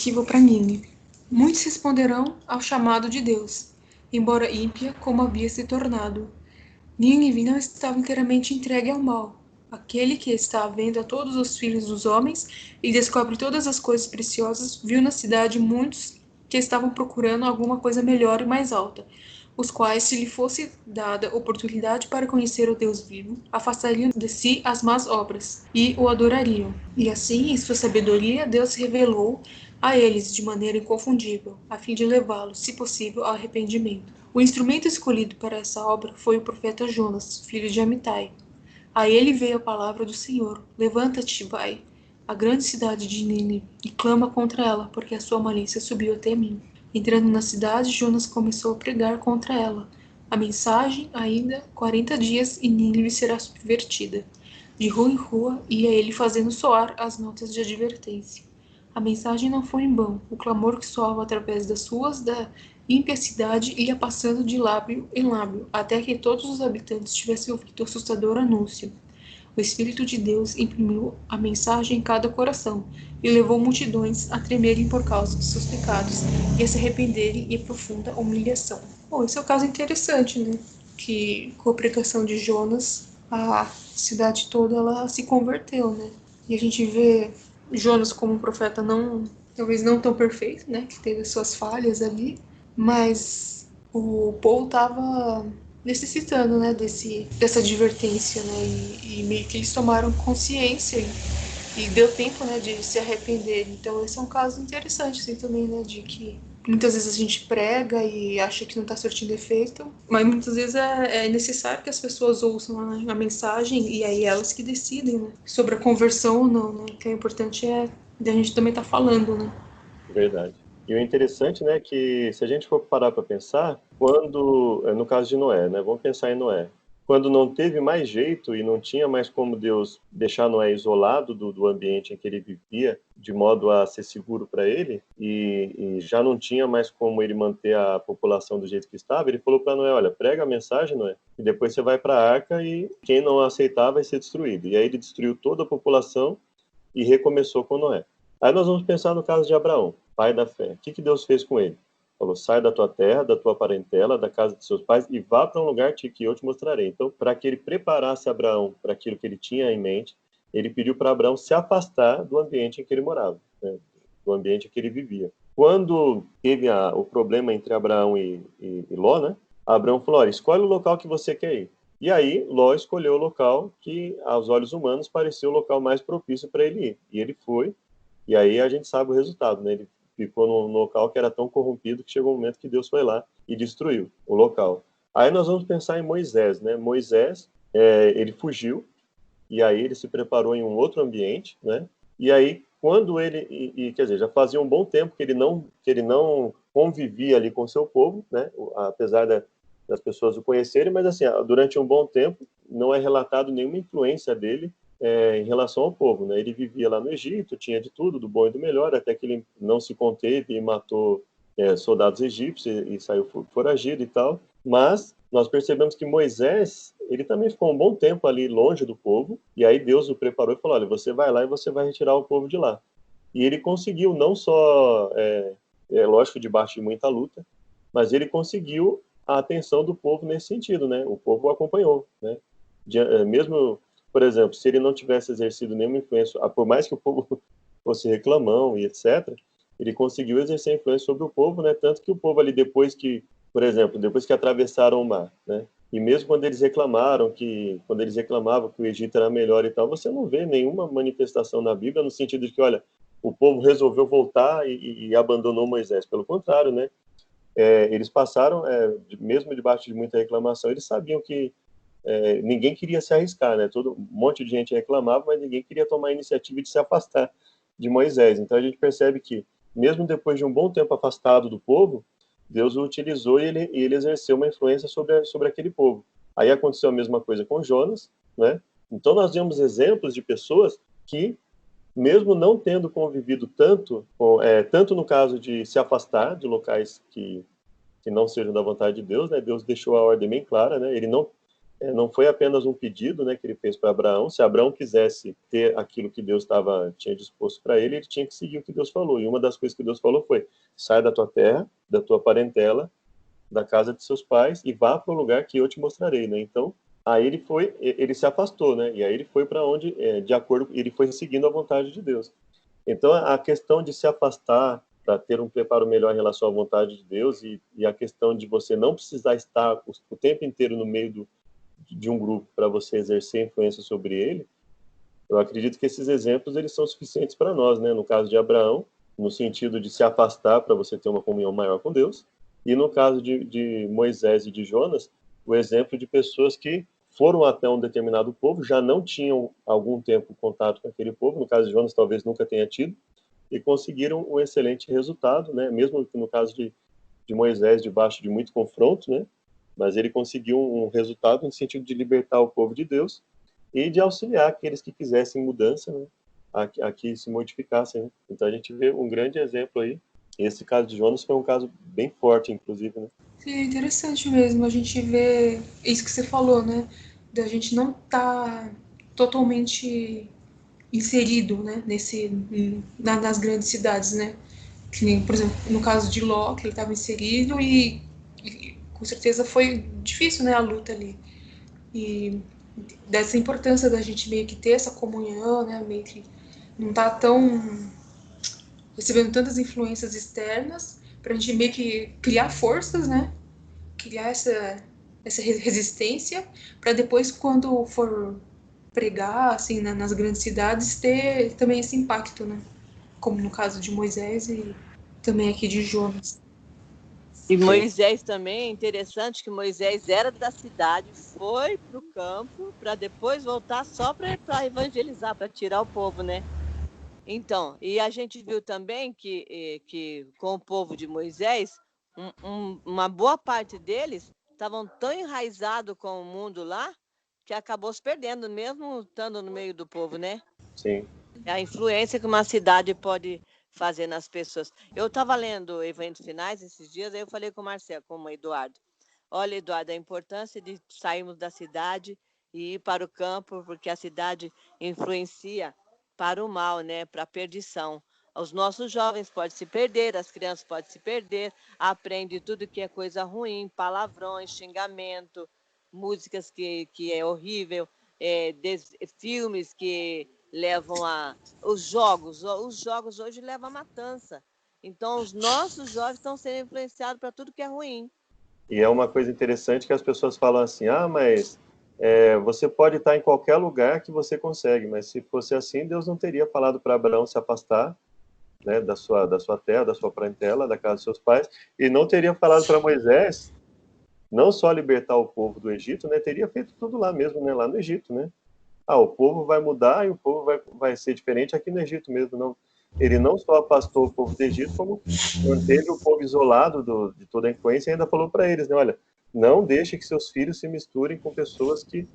que vou para Nínive. Muitos responderão ao chamado de Deus, embora ímpia como havia se tornado. Nínive não estava inteiramente entregue ao mal. Aquele que está vendo a todos os filhos dos homens e descobre todas as coisas preciosas, viu na cidade muitos que estavam procurando alguma coisa melhor e mais alta, os quais, se lhe fosse dada oportunidade para conhecer o Deus vivo, afastariam de si as más obras e o adorariam. E assim, em sua sabedoria, Deus se revelou a eles de maneira inconfundível, a fim de levá-los, se possível, ao arrependimento. O instrumento escolhido para essa obra foi o profeta Jonas, filho de Amitai. A ele veio a palavra do Senhor: Levanta-te, vai à grande cidade de Nínive e clama contra ela, porque a sua malícia subiu até mim. Entrando na cidade, Jonas começou a pregar contra ela. A mensagem: ainda 40 dias e Nínive será subvertida. De rua em rua ia ele fazendo soar as notas de advertência. A mensagem não foi em vão. O clamor que soava através das ruas da ímpia cidade ia passando de lábio em lábio, até que todos os habitantes tivessem ouvido o assustador anúncio. O Espírito de Deus imprimiu a mensagem em cada coração e levou multidões a tremerem por causa dos seus pecados e a se arrependerem em profunda humilhação. Bom, esse é um caso interessante, né? Que com a pregação de Jonas, a cidade toda ela se converteu, né? E a gente vê Jonas como um profeta talvez não tão perfeito, né? Que teve suas falhas ali, mas o povo estava necessitando, né, dessa advertência, né, e meio que eles tomaram consciência e deu tempo, né, de se arrepender. Então esse é um caso interessante, assim, também, né, de que muitas vezes a gente prega e acha que não está surtindo efeito, mas muitas vezes é necessário que as pessoas ouçam a mensagem e aí elas que decidem, né, sobre a conversão ou não, né, que é importante a gente também tá falando, né. Verdade. E o interessante, né, que se a gente for parar para pensar, quando, no caso de Noé, né, vamos pensar em Noé, quando não teve mais jeito e não tinha mais como Deus deixar Noé isolado do ambiente em que ele vivia, de modo a ser seguro para ele, e já não tinha mais como ele manter a população do jeito que estava, ele falou para Noé: olha, prega a mensagem, Noé, e depois você vai para a arca e quem não aceitar vai ser destruído. E aí ele destruiu toda a população e recomeçou com Noé. Aí nós vamos pensar no caso de Abraão, pai da fé. O que Deus fez com ele? Falou: sai da tua terra, da tua parentela, da casa de seus pais e vá para um lugar que eu te mostrarei. Então, para que ele preparasse Abraão para aquilo que ele tinha em mente, ele pediu para Abraão se afastar do ambiente em que ele morava, né? Do ambiente em que ele vivia. Quando teve o problema entre Abraão e Ló, né? Abraão falou: olha, escolhe o local que você quer ir. E aí, Ló escolheu o local que, aos olhos humanos, parecia o local mais propício para ele ir. E ele foi, e aí a gente sabe o resultado, né? Ele ficou num local que era tão corrompido que chegou um momento que Deus foi lá e destruiu o local. Aí nós vamos pensar em Moisés, né? Moisés, ele fugiu, e aí ele se preparou em um outro ambiente, né? E aí, quando ele, quer dizer, já fazia um bom tempo que ele não convivia ali com o seu povo, né? Apesar das pessoas o conhecerem, mas assim, durante um bom tempo não é relatado nenhuma influência dele em relação ao povo, né? Ele vivia lá no Egito, tinha de tudo, do bom e do melhor, até que ele não se conteve e matou soldados egípcios e saiu foragido e tal. Mas nós percebemos que Moisés, ele também ficou um bom tempo ali longe do povo, e aí Deus o preparou e falou: olha, você vai lá e você vai retirar o povo de lá. E ele conseguiu, não só, lógico, debaixo de muita luta, mas ele conseguiu a atenção do povo nesse sentido, né? O povo o acompanhou, né? Mesmo, por exemplo, se ele não tivesse exercido nenhuma influência, por mais que o povo fosse reclamão e etc., ele conseguiu exercer influência sobre o povo, né? Tanto que o povo ali, depois que, por exemplo, depois que atravessaram o mar, né? E mesmo quando eles reclamavam que o Egito era melhor e tal, você não vê nenhuma manifestação na Bíblia no sentido de que, olha, o povo resolveu voltar e abandonou Moisés. Pelo contrário, né? Eles passaram, mesmo debaixo de muita reclamação, eles sabiam que ninguém queria se arriscar, né? Um monte de gente reclamava, mas ninguém queria tomar a iniciativa de se afastar de Moisés. Então a gente percebe que, mesmo depois de um bom tempo afastado do povo, Deus o utilizou e ele exerceu uma influência sobre aquele povo. Aí aconteceu a mesma coisa com Jonas, né? Então nós vemos exemplos de pessoas que, mesmo não tendo convivido tanto no caso de se afastar de locais que não sejam da vontade de Deus, né? Deus deixou a ordem bem clara, né? Ele não não foi apenas um pedido, né, que ele fez para Abraão. Se Abraão quisesse ter aquilo que Deus tinha disposto para ele, ele tinha que seguir o que Deus falou. E uma das coisas que Deus falou foi: sai da tua terra, da tua parentela, da casa de seus pais e vá para o lugar que eu te mostrarei, né? Então, aí ele se afastou, né? E aí ele foi para onde, de acordo, ele foi seguindo a vontade de Deus. Então, a questão de se afastar para ter um preparo melhor em relação à vontade de Deus e a questão de você não precisar estar o tempo inteiro no meio de um grupo para você exercer influência sobre ele, eu acredito que esses exemplos eles são suficientes para nós, né? No caso de Abraão, no sentido de se afastar para você ter uma comunhão maior com Deus, e no caso de Moisés e de Jonas, o exemplo de pessoas que foram até um determinado povo, já não tinham algum tempo contato com aquele povo, no caso de Jonas talvez nunca tenha tido, e conseguiram um excelente resultado, né? Mesmo no caso de Moisés, debaixo de muito confronto, né? Mas ele conseguiu um resultado no sentido de libertar o povo de Deus e de auxiliar aqueles que quisessem mudança, né? A que se modificassem, né? Então a gente vê um grande exemplo aí. Esse caso de Jonas foi um caso bem forte, inclusive, né? Sim, é interessante mesmo. A gente vê isso que você falou, né? Da gente não estar totalmente inserido, né? Nas grandes cidades, né? Que nem, por exemplo, no caso de Ló, que ele estava inserido e com certeza foi difícil, né? A luta ali. E dessa importância da gente meio que ter essa comunhão, né? Meio que não tá tão recebendo tantas influências externas para a gente meio que criar forças, né? Criar essa resistência para depois, quando for pregar assim nas grandes cidades, ter também esse impacto, né? Como no caso de Moisés e também aqui de Jonas. E Moisés também, interessante que Moisés era da cidade, foi para o campo, para depois voltar só para evangelizar, para tirar o povo, né? Então, e a gente viu também que com o povo de Moisés, uma boa parte deles estavam tão enraizados com o mundo lá, que acabou se perdendo, mesmo estando no meio do povo, né? Sim. A influência que uma cidade pode fazer nas pessoas. Eu estava lendo Eventos Finais esses dias, aí eu falei com o Marcelo, com o Eduardo. Olha, Eduardo, a importância de sairmos da cidade e ir para o campo, porque a cidade influencia para o mal, né? Para a perdição. Os nossos jovens podem se perder, as crianças podem se perder, aprende tudo que é coisa ruim, palavrões, xingamento, músicas que é horrível, filmes que levam a... Os jogos hoje levam a matança. Então, os nossos jovens estão sendo influenciados para tudo que é ruim. E é uma coisa interessante que as pessoas falam assim: ah, mas você pode estar em qualquer lugar que você consegue, mas se fosse assim, Deus não teria falado para Abraão se afastar, né, da sua terra, da sua parentela, da casa dos seus pais, e não teria falado para Moisés não só libertar o povo do Egito, né, teria feito tudo lá mesmo, né, lá no Egito, né? Ah, o povo vai mudar e o povo vai ser diferente aqui no Egito mesmo. Não, ele não só afastou o povo do Egito, como manteve o povo isolado de toda a influência e ainda falou para eles, né, olha, não deixe que seus filhos se misturem com pessoas que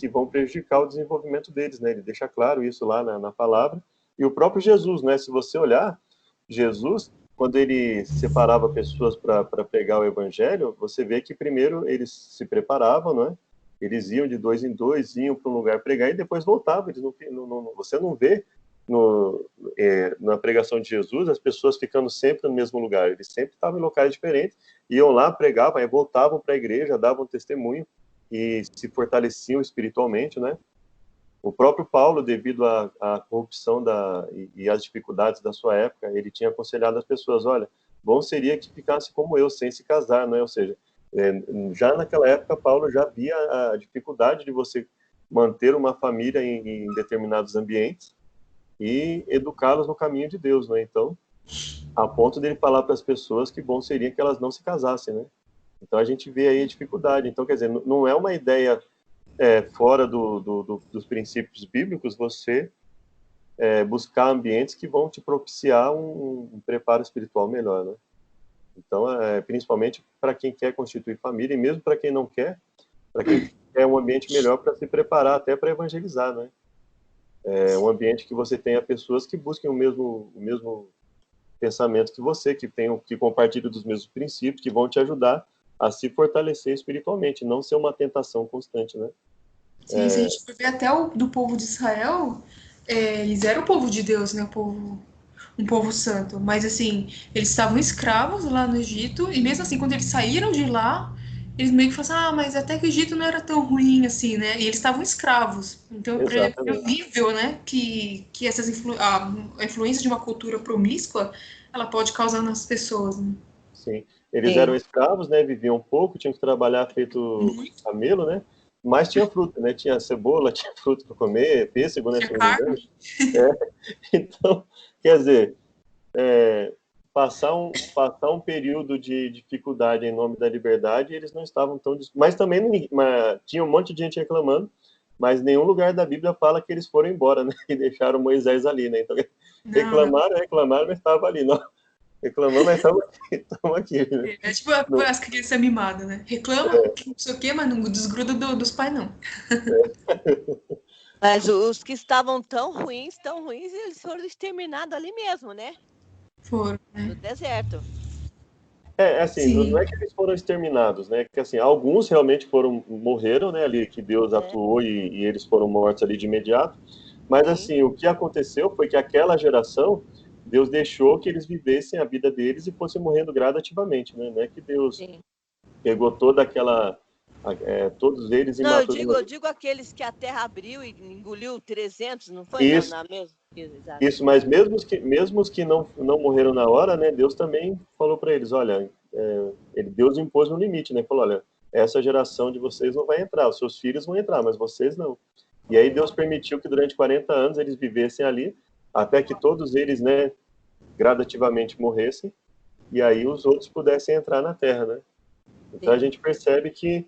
vão prejudicar o desenvolvimento deles, né? Ele deixa claro isso lá na palavra. E o próprio Jesus, né? Se você olhar, Jesus, quando ele separava pessoas para pregar o evangelho, você vê que primeiro eles se preparavam, não é? Eles iam de dois em dois, iam para um lugar pregar e depois voltavam. Eles você não vê na pregação de Jesus as pessoas ficando sempre no mesmo lugar. Eles sempre estavam em locais diferentes, iam lá, pregavam, aí voltavam para a igreja, davam testemunho e se fortaleciam espiritualmente, né? O próprio Paulo, devido à corrupção e às dificuldades da sua época, ele tinha aconselhado as pessoas: olha, bom seria que ficasse como eu, sem se casar, né? Ou seja, já naquela época, Paulo já via a dificuldade de você manter uma família em determinados ambientes e educá-los no caminho de Deus, né? Então, a ponto dele falar para as pessoas que bom seria que elas não se casassem, né? Então, a gente vê aí a dificuldade. Então, quer dizer, não é uma ideia fora dos princípios bíblicos você buscar ambientes que vão te propiciar um preparo espiritual melhor, né? Então, principalmente para quem quer constituir família, e mesmo para quem não quer, para quem quer um ambiente melhor para se preparar até para evangelizar, né? Um ambiente que você tenha pessoas que busquem o mesmo pensamento que você, que compartilham dos mesmos princípios, que vão te ajudar a se fortalecer espiritualmente, não ser uma tentação constante, né? Sim, se a gente for ver até do povo de Israel, eles eram o povo de Deus, né? Um povo santo. Mas assim, eles estavam escravos lá no Egito, e mesmo assim, quando eles saíram de lá, eles meio que falaram assim, mas até que o Egito não era tão ruim assim, né? E eles estavam escravos. Então é Exatamente. prevível, né, que a influência de uma cultura promíscua, ela pode causar nas pessoas, né? Sim. Eles eram Sim. escravos, né? Viviam pouco, tinham que trabalhar feito Muito. camelo, né? Mas tinha fruta, né? Tinha cebola, tinha fruta para comer, pêssego, né? Tinha Se não me engano. carne. Então, quer dizer, é, passar um período de dificuldade em nome da liberdade, eles não estavam tão... Mas também tinha um monte de gente reclamando, mas nenhum lugar da Bíblia fala que eles foram embora, né? E deixaram Moisés ali, né? Então, Não, não. reclamaram, mas estava ali. Não, reclamamos, mas estamos aqui, né? É tipo Não, as crianças mimadas, né? Reclama, que não sei o quê, mas não desgruda dos pais, não. Mas os que estavam tão ruins, eles foram exterminados ali mesmo, né? Foram, No né? deserto. assim, não Sim. é que eles foram exterminados, né? Que assim, alguns realmente morreram, né? Ali que Deus É, atuou e eles foram mortos ali de imediato. Mas sim, assim, o que aconteceu foi que aquela geração, Deus deixou que eles vivessem a vida deles e fossem morrendo gradativamente, né? Não é que Deus sim. pegou toda aquela, todos eles e Não, matou de uma eu vez. digo aqueles que a terra abriu e engoliu 300, não foi Isso, na mesma? Exato. isso, mas mesmo os que não morreram na hora, né? Deus também falou para eles, olha, Deus impôs um limite, né? Falou, olha, essa geração de vocês não vai entrar, os seus filhos vão entrar, mas vocês não. E aí Deus permitiu que durante 40 anos eles vivessem ali, até que todos eles, né, gradativamente morressem, e aí os outros pudessem entrar na terra, né? Então a Sim, gente percebe que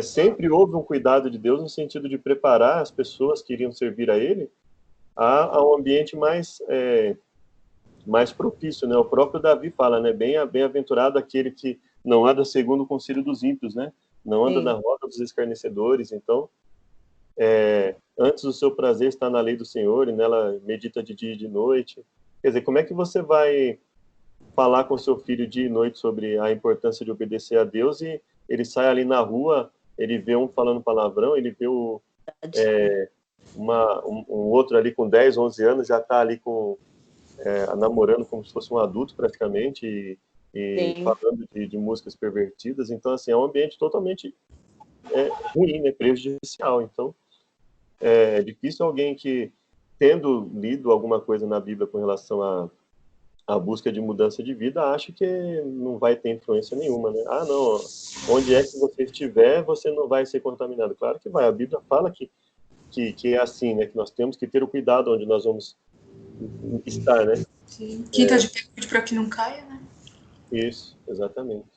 sempre houve um cuidado de Deus no sentido de preparar as pessoas que iriam servir a Ele a um ambiente mais propício, né? O próprio Davi fala, né? Bem-aventurado aquele que não anda segundo o conselho dos ímpios, né? Não anda na sim. roda dos escarnecedores. Então, antes o seu prazer está na lei do Senhor e nela medita de dia e de noite. Quer dizer, como é que você vai falar com seu filho dia e noite sobre a importância de obedecer a Deus e ele sai ali na rua, ele vê um falando palavrão, ele vê Verdade. um outro ali com 10, 11 anos já está ali namorando como se fosse um adulto praticamente e Sim. falando de músicas pervertidas. Então, assim, é um ambiente totalmente ruim, né, prejudicial. Então, é difícil alguém que, tendo lido alguma coisa na Bíblia com relação à busca de mudança de vida, acha que não vai ter influência nenhuma, né? Ah, não, onde é que você estiver, você não vai ser contaminado. Claro que vai. A Bíblia fala que é assim, né? Que nós temos que ter o cuidado onde nós vamos estar, né? Sim. Quem tá de pé, cuide pra que não caia, né? Isso, exatamente.